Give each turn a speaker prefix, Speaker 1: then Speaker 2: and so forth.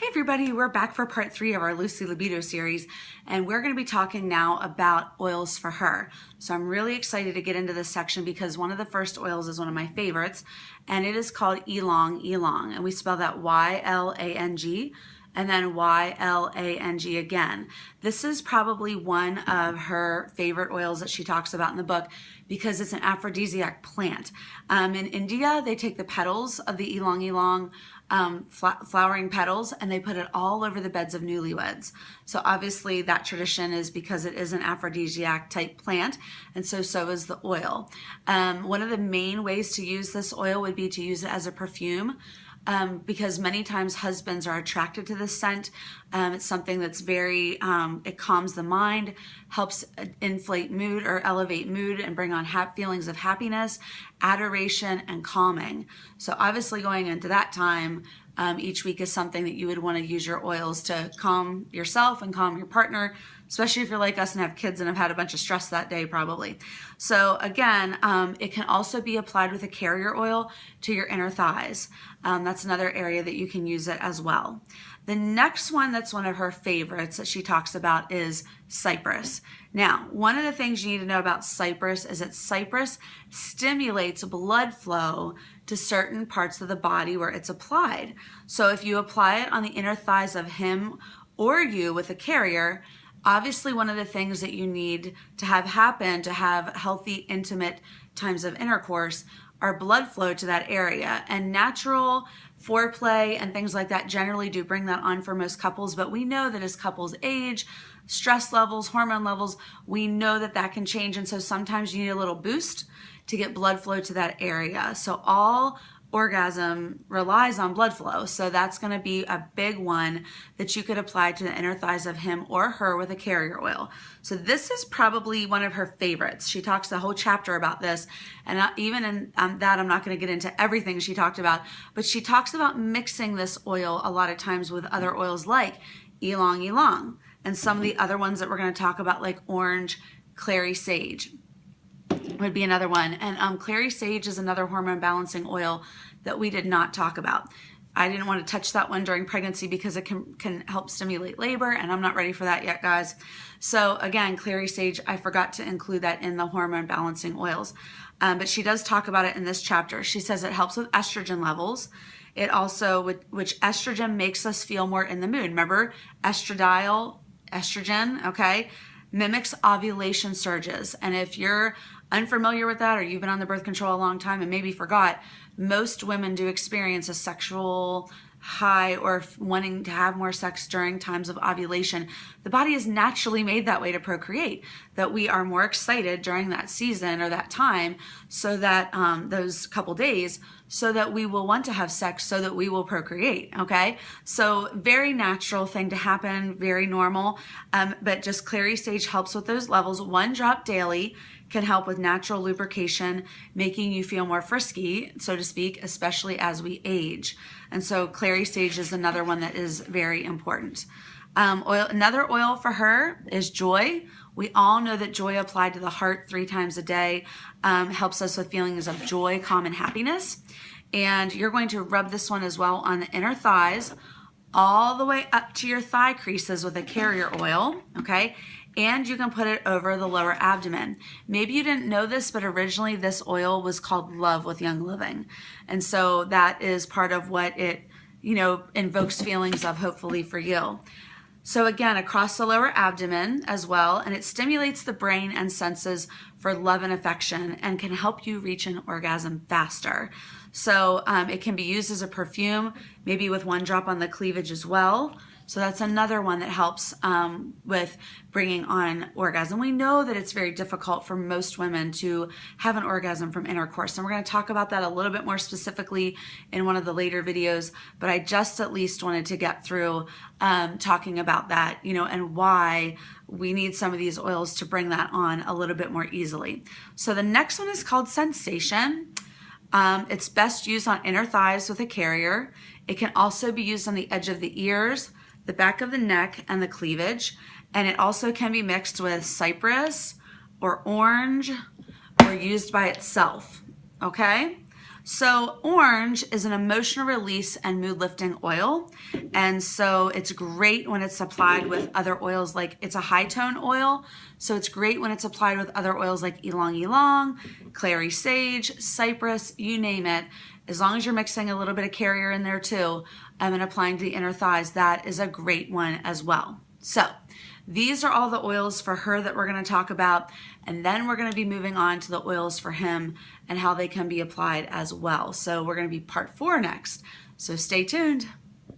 Speaker 1: Hey everybody, we're back for part 3 of our Lucy Libido series, and we're going to be talking now about oils for her. So I'm really excited to get into this section because one of the first oils is one of my favorites, and it is called Ylang Ylang, and we spell that Y-L-A-N-G and then Y-L-A-N-G again. This is probably one of her favorite oils that she talks about in the book because it's an aphrodisiac plant. In India, they take the petals of the Ylang Ylang flowering petals and they put it all over the beds of newlyweds. So obviously that tradition is because it is an aphrodisiac type plant, and so is the oil. One of the main ways to use this oil would be to use it as a perfume. Because many times husbands are attracted to this scent. It's something that's very, it calms the mind, helps inflate mood or elevate mood and bring on feelings of happiness, adoration, and calming. So obviously going into that time, each week is something that you would want to use your oils to calm yourself and calm your partner, especially if you're like us and have kids and have had a bunch of stress that day probably. So again, it can also be applied with a carrier oil to your inner thighs. That's another area that you can use it as well. The next one that's one of her favorites that she talks about is Cyprus. Now, one of the things you need to know about Cyprus is that Cyprus stimulates blood flow to certain parts of the body where it's applied. So if you apply it on the inner thighs of him or you with a carrier, obviously one of the things that you need to have happen to have healthy, intimate times of intercourse are blood flow to that area. And natural foreplay and things like that generally do bring that on for most couples, but we know that as couples age, stress levels, hormone levels, we know that that can change. And so sometimes you need a little boost to get blood flow to that area. So all orgasm relies on blood flow. So that's going to be a big one that you could apply to the inner thighs of him or her with a carrier oil. So this is probably one of her favorites. She talks the whole chapter about this, and even in that I'm not going to get into everything she talked about, but she talks about mixing this oil a lot of times with other oils like Ylang Ylang and some of the other ones that we're going to talk about, like orange, Clary Sage would be another one. And Clary Sage is another hormone balancing oil that we did not talk about. I didn't want to touch that one during pregnancy because it can help stimulate labor, and I'm not ready for that yet, guys. So again, Clary Sage, I forgot to include that in the hormone balancing oils. But she does talk about it in this chapter. She says it helps with estrogen levels. It also, which estrogen makes us feel more in the mood. Remember, estrogen, okay, mimics ovulation surges. And if you're unfamiliar with that, or you've been on the birth control a long time and maybe forgot, most women do experience a sexual high or wanting to have more sex during times of ovulation. The body is naturally made that way to procreate, that we are more excited during that season or that time, so that those couple days, so that we will want to have sex, so that we will procreate, okay? So very natural thing to happen, very normal, but just Clary Sage helps with those levels. 1 drop daily can help with natural lubrication, making you feel more frisky, so to speak, especially as we age. And so Clary Sage is another one that is very important. Another oil for her is Joy. We all know that Joy applied to the heart 3 times a day helps us with feelings of joy, calm, and happiness. And you're going to rub this one as well on the inner thighs, all the way up to your thigh creases with a carrier oil, okay? And you can put it over the lower abdomen. Maybe you didn't know this, but originally this oil was called Love with Young Living. And so that is part of what it, invokes feelings of, hopefully, for you. So again, across the lower abdomen as well, and it stimulates the brain and senses for love and affection and can help you reach an orgasm faster. So it can be used as a perfume, maybe with 1 drop on the cleavage as well. So that's another one that helps with bringing on orgasm. We know that it's very difficult for most women to have an orgasm from intercourse. And we're going to talk about that a little bit more specifically in one of the later videos. But I just at least wanted to get through talking about that, and why we need some of these oils to bring that on a little bit more easily. So the next one is called Sensation. It's best used on inner thighs with a carrier. It can also be used on the edge of the ears, the back of the neck, and the cleavage. And it also can be mixed with cypress or orange or used by itself, okay? So orange is an emotional release and mood lifting oil. And so it's great when it's applied with other oils, like it's a high tone oil. So it's great when it's applied with other oils like ylang ylang, Clary Sage, Cyprus, you name it. As long as you're mixing a little bit of carrier in there too, and applying to the inner thighs, that is a great one as well. So these are all the oils for her that we're going to talk about, and then we're going to be moving on to the oils for him and how they can be applied as well. So we're going to be part 4 next. So stay tuned.